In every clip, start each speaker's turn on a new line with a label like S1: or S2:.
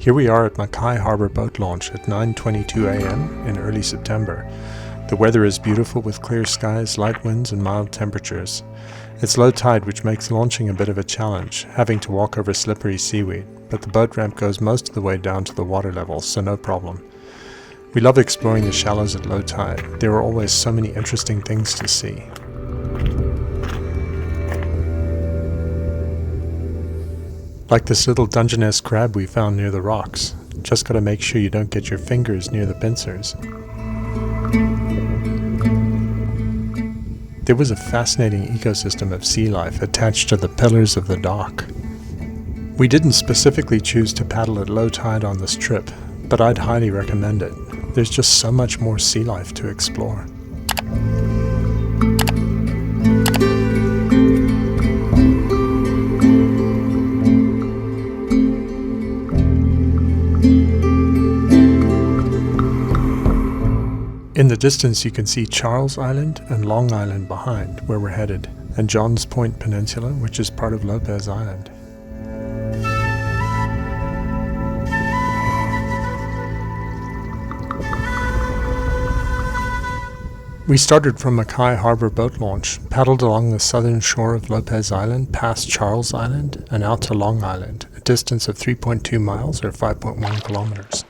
S1: Here we are at Machaye Harbor boat launch at 9:22 a.m. in early September. The weather is beautiful with clear skies, light winds and mild temperatures. It's low tide, which makes launching a bit of a challenge, having to walk over slippery seaweed, but the boat ramp goes most of the way down to the water level, so no problem. We love exploring the shallows at low tide. There are always so many interesting things to see. Like this little Dungeness crab we found near the rocks. Just gotta make sure you don't get your fingers near the pincers. There was a fascinating ecosystem of sea life attached to the pillars of the dock. We didn't specifically choose to paddle at low tide on this trip, but I'd highly recommend it. There's just so much more sea life to explore. In the distance you can see Charles Island and Long Island behind, where we're headed, and Johns Point Peninsula, which is part of Lopez Island. We started from Machaye Harbor boat launch, paddled along the southern shore of Lopez Island, past Charles Island, and out to Long Island, a distance of 3.2 miles or 5.1 kilometers.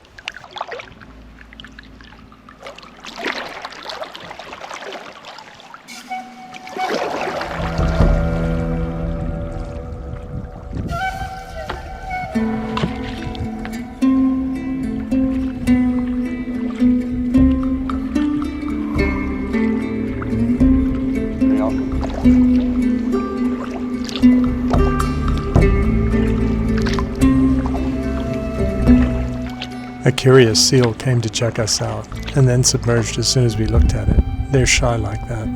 S1: A curious seal came to check us out, and then submerged as soon as we looked at it. They're shy like that.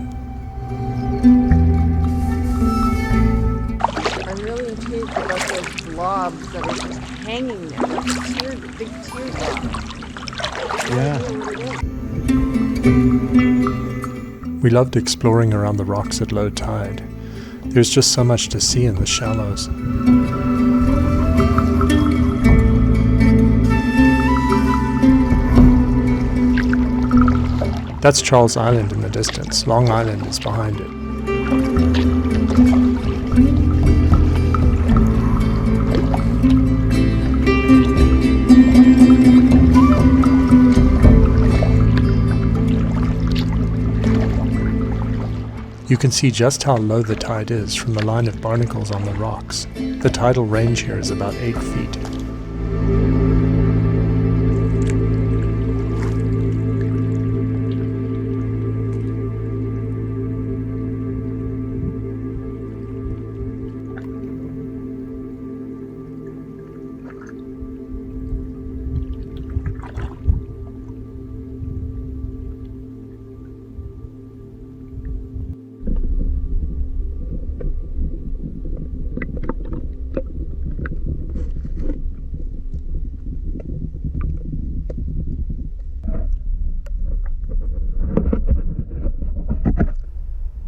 S2: I'm really intrigued about those blobs that are just hanging there, like big teardrops.
S1: Yeah. We loved exploring around the rocks at low tide. There's just so much to see in the shallows. That's Charles Island in the distance. Long Island is behind it. You can see just how low the tide is from the line of barnacles on the rocks. The tidal range here is about 8 feet.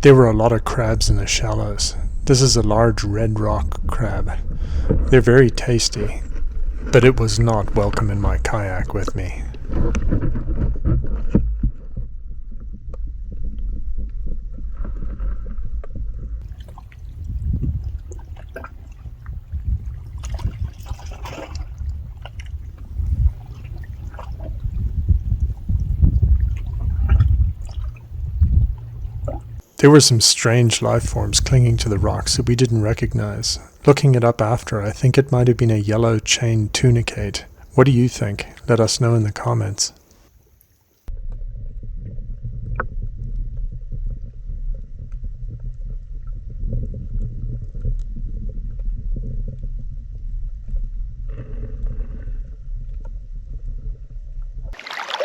S1: There were a lot of crabs in the shallows. This is a large red rock crab. They're very tasty, but it was not welcome in my kayak with me. There were some strange life forms clinging to the rocks that we didn't recognize. Looking it up after, I think it might have been a yellow chain tunicate. What do you think? Let us know in the comments.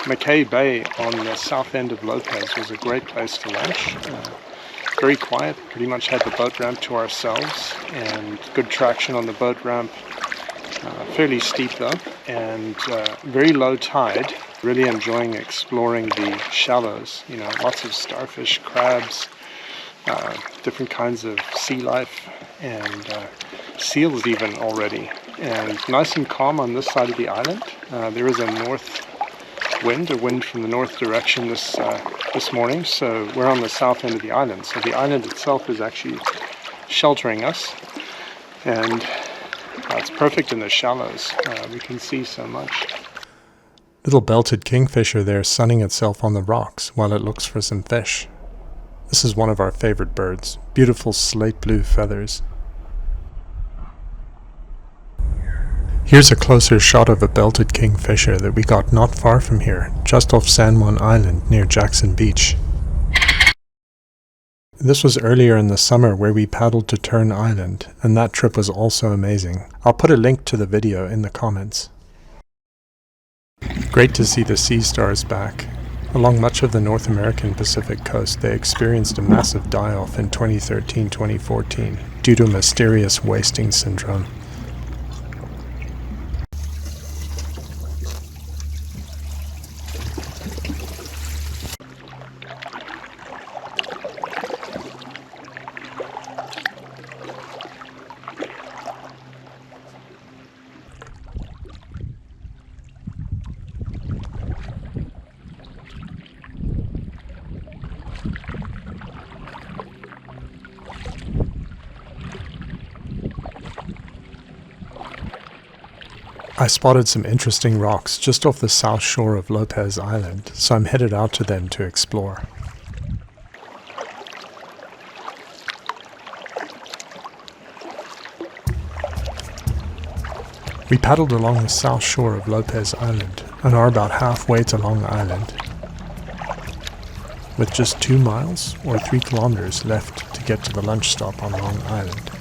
S1: Mackaye Bay on the south end of Lopez was a great place to launch. Very quiet, pretty much had the boat ramp to ourselves and good traction on the boat ramp. Fairly steep though, and very low tide. Really enjoying exploring the shallows. You know, lots of starfish, crabs, different kinds of sea life, and seals even already, and nice and calm on this side of the island. There is a north wind, a wind from the north direction this morning, so we're on the south end of the island. So the island itself is actually sheltering us, and it's perfect in the shallows. We can see so much. Little belted kingfisher there sunning itself on the rocks while it looks for some fish. This is one of our favorite birds. Beautiful slate blue feathers. Here's a closer shot of a belted kingfisher that we got not far from here, just off San Juan Island near Jackson Beach. This was earlier in the summer where we paddled to Turn Island, and that trip was also amazing. I'll put a link to the video in the comments. Great to see the sea stars back. Along much of the North American Pacific coast, they experienced a massive die-off in 2013-2014 due to a mysterious wasting syndrome. I spotted some interesting rocks just off the south shore of Lopez Island, so I'm headed out to them to explore. We paddled along the south shore of Lopez Island and are about halfway to Long Island, with just 2 miles or 3 kilometers left to get to the lunch stop on Long Island.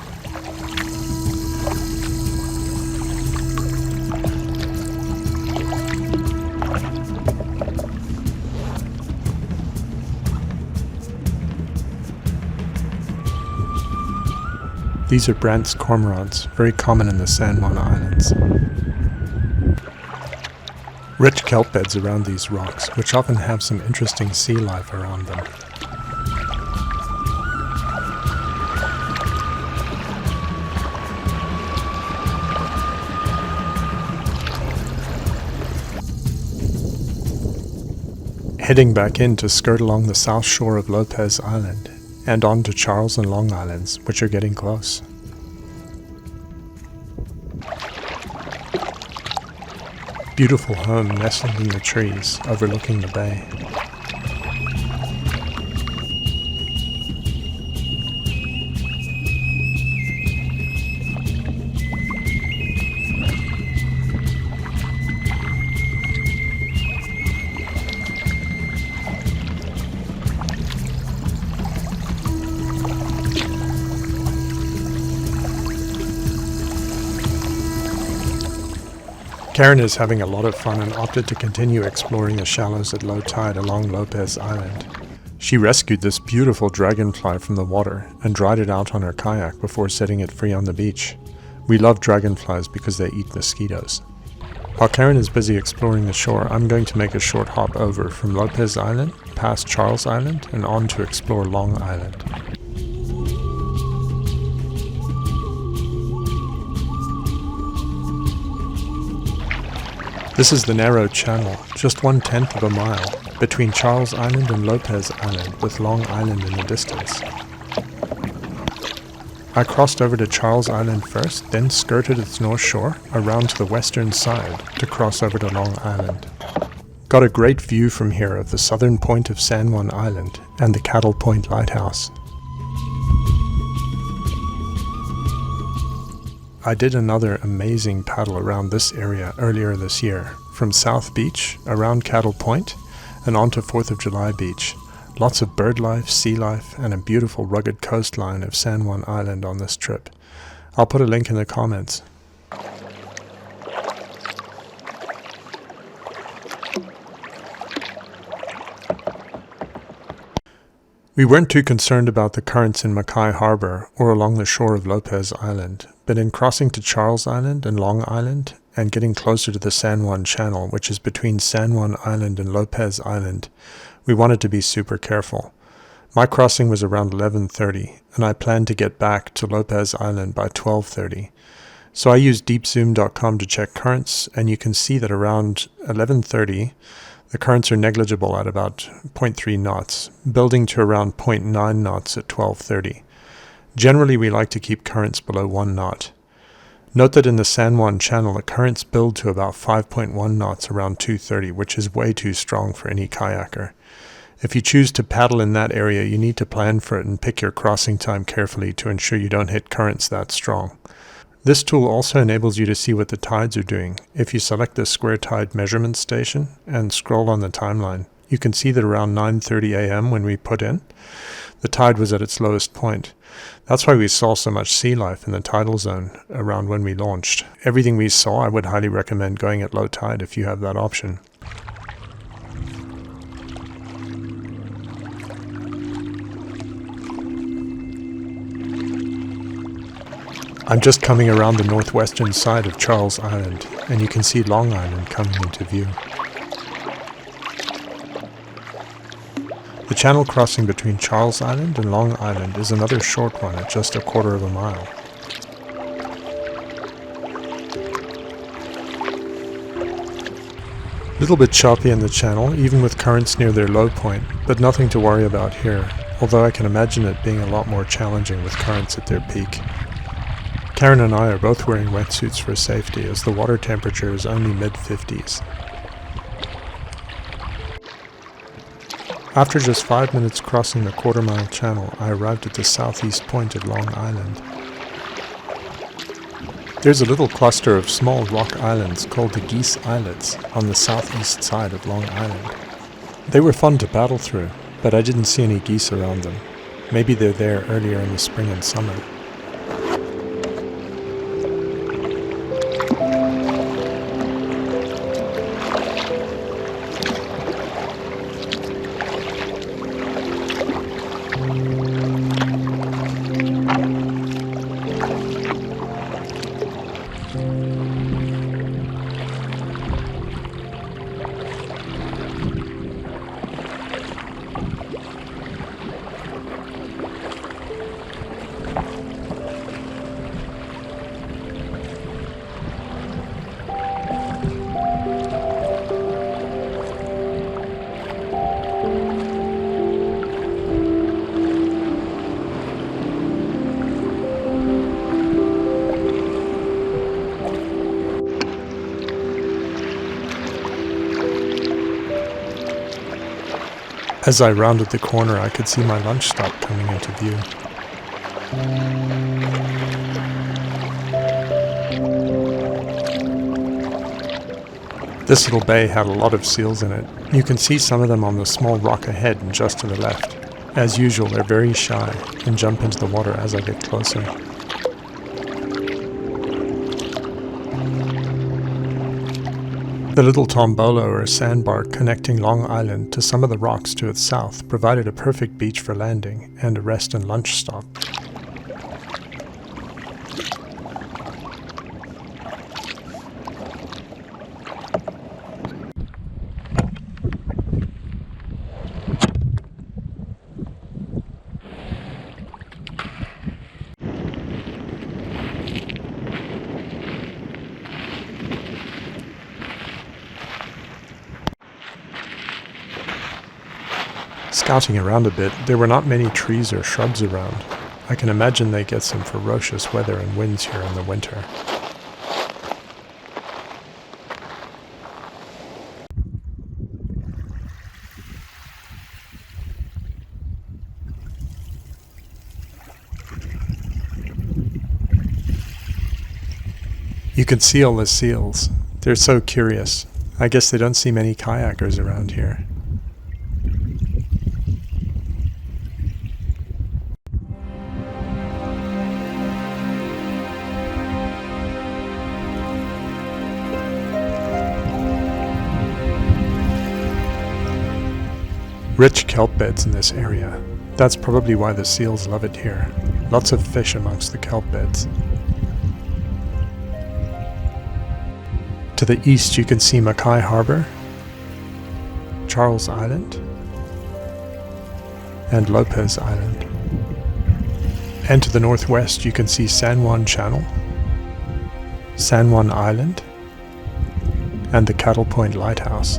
S1: These are Brandt's cormorants, very common in the San Juan Islands. Rich kelp beds around these rocks, which often have some interesting sea life around them. Heading back in to skirt along the south shore of Lopez Island, and on to Charles and Long Islands, which are getting close. Beautiful home nestled in the trees, overlooking the bay. Karen is having a lot of fun and opted to continue exploring the shallows at low tide along Lopez Island. She rescued this beautiful dragonfly from the water and dried it out on her kayak before setting it free on the beach. We love dragonflies because they eat mosquitoes. While Karen is busy exploring the shore, I'm going to make a short hop over from Lopez Island, past Charles Island, and on to explore Long Island. This is the narrow channel, just 1/10 of a mile, between Charles Island and Lopez Island, with Long Island in the distance. I crossed over to Charles Island first, then skirted its north shore, around to the western side, to cross over to Long Island. Got a great view from here of the southern point of San Juan Island and the Cattle Point Lighthouse. I did another amazing paddle around this area earlier this year, from South Beach, around Cattle Point, and on to 4th of July Beach. Lots of bird life, sea life, and a beautiful rugged coastline of San Juan Island on this trip. I'll put a link in the comments. We weren't too concerned about the currents in Machaye Harbor or along the shore of Lopez Island, but in crossing to Charles Island and Long Island and getting closer to the San Juan Channel, which is between San Juan Island and Lopez Island, we wanted to be super careful. My crossing was around 11:30, and I planned to get back to Lopez Island by 12:30. So I used deepzoom.com to check currents, and you can see that around 11:30, the currents are negligible at about 0.3 knots, building to around 0.9 knots at 12:30. Generally, we like to keep currents below 1 knot. Note that in the San Juan Channel, the currents build to about 5.1 knots around 2:30, which is way too strong for any kayaker. If you choose to paddle in that area, you need to plan for it and pick your crossing time carefully to ensure you don't hit currents that strong. This tool also enables you to see what the tides are doing. If you select the square tide measurement station and scroll on the timeline, you can see that around 9:30 a.m. when we put in, the tide was at its lowest point. That's why we saw so much sea life in the tidal zone around when we launched. Everything we saw, I would highly recommend going at low tide if you have that option. I'm just coming around the northwestern side of Charles Island, and you can see Long Island coming into view. The channel crossing between Charles Island and Long Island is another short one at just 1/4 of a mile. Little bit choppy in the channel, even with currents near their low point, but nothing to worry about here, although I can imagine it being a lot more challenging with currents at their peak. Karen and I are both wearing wetsuits for safety as the water temperature is only mid-50s. After just 5 minutes crossing the 1/4 mile channel, I arrived at the southeast point of Long Island. There's a little cluster of small rock islands called the Geese Islets on the southeast side of Long Island. They were fun to paddle through, but I didn't see any geese around them. Maybe they're there earlier in the spring and summer. As I rounded the corner, I could see my lunch stop coming into view. This little bay had a lot of seals in it. You can see some of them on the small rock ahead and just to the left. As usual, they're very shy and jump into the water as I get closer. The little tombolo or sandbar connecting Long Island to some of the rocks to its south provided a perfect beach for landing and a rest and lunch stop. Scouting around a bit, there were not many trees or shrubs around. I can imagine they get some ferocious weather and winds here in the winter. You can see all the seals. They're so curious. I guess they don't see many kayakers around here. Rich kelp beds in this area. That's probably why the seals love it here. Lots of fish amongst the kelp beds. To the east you can see Machaye Harbor, Charles Island, and Lopez Island. And to the northwest you can see San Juan Channel, San Juan Island, and the Cattle Point Lighthouse.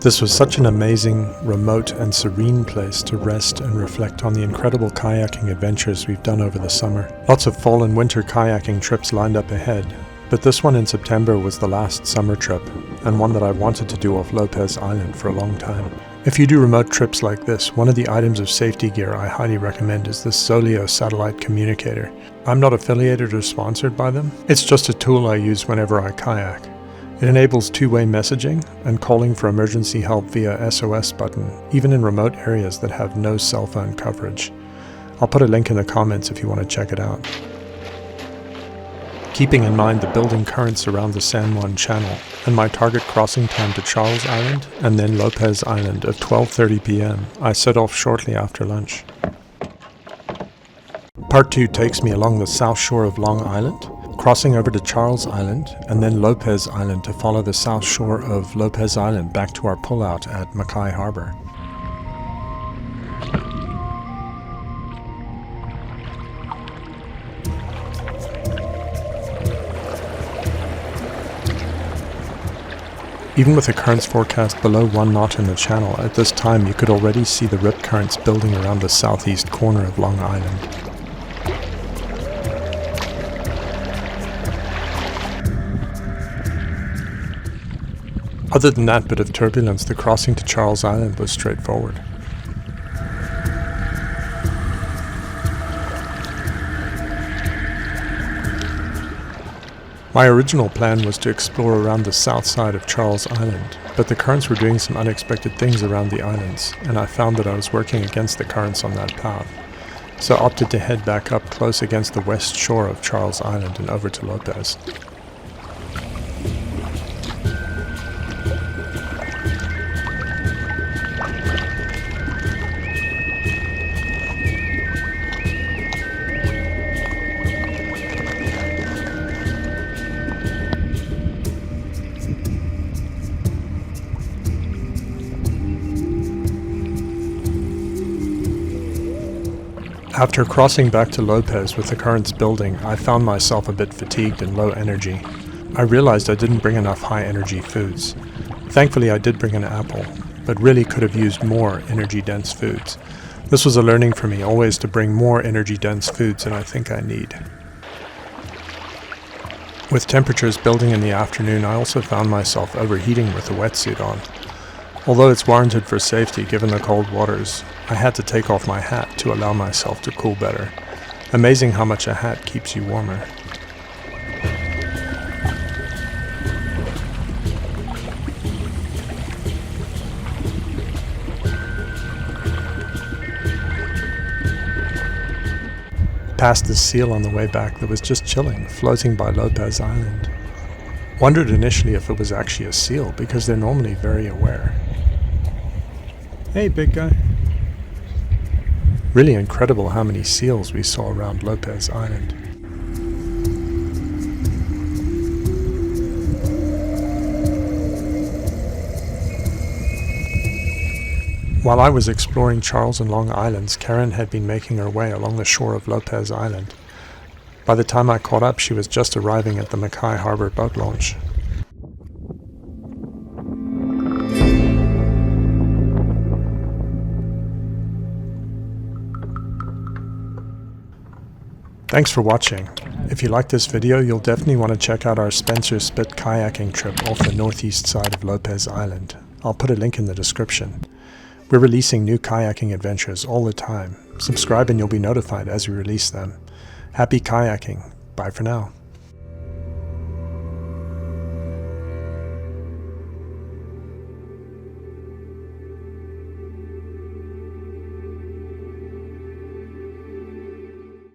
S1: This was such an amazing, remote and serene place to rest and reflect on the incredible kayaking adventures we've done over the summer. Lots of fall and winter kayaking trips lined up ahead, but this one in September was the last summer trip, and one that I wanted to do off Lopez Island for a long time. If you do remote trips like this, one of the items of safety gear I highly recommend is this Solio satellite communicator. I'm not affiliated or sponsored by them. It's just a tool I use whenever I kayak. It enables two-way messaging and calling for emergency help via SOS button, even in remote areas that have no cell phone coverage. I'll put a link in the comments if you want to check it out. Keeping in mind the building currents around the San Juan Channel and my target crossing time to Charles Island and then Lopez Island of 12:30 p.m., I set off shortly after lunch. Part 2 takes me along the south shore of Long Island, crossing over to Charles Island and then Lopez Island to follow the south shore of Lopez Island back to our pullout at Machaye Harbor. Even with the currents forecast below 1 knot in the channel, at this time you could already see the rip currents building around the southeast corner of Long Island. Other than that bit of turbulence, the crossing to Charles Island was straightforward. My original plan was to explore around the south side of Charles Island, but the currents were doing some unexpected things around the islands, and I found that I was working against the currents on that path, so I opted to head back up close against the west shore of Charles Island and over to Lopez. After crossing back to Lopez with the currents building, I found myself a bit fatigued and low energy. I realized I didn't bring enough high energy foods. Thankfully I did bring an apple, but really could have used more energy dense foods. This was a learning for me, always to bring more energy dense foods than I think I need. With temperatures building in the afternoon, I also found myself overheating with the wetsuit on. Although it's warranted for safety given the cold waters, I had to take off my hat to allow myself to cool better. Amazing how much a hat keeps you warmer. Passed the seal on the way back that was just chilling, floating by Lopez Island. Wondered initially if it was actually a seal because they're normally very aware. Hey, big guy. Really incredible how many seals we saw around Lopez Island. While I was exploring Charles and Long Islands, Karen had been making her way along the shore of Lopez Island. By the time I caught up, she was just arriving at the Machaye Harbor boat launch. Thanks for watching. If you like this video, you'll definitely want to check out our Spencer Spit kayaking trip off the northeast side of Lopez Island. I'll put a link in the description. We're releasing new kayaking adventures all the time. Subscribe and you'll be notified as we release them. Happy kayaking. Bye for now.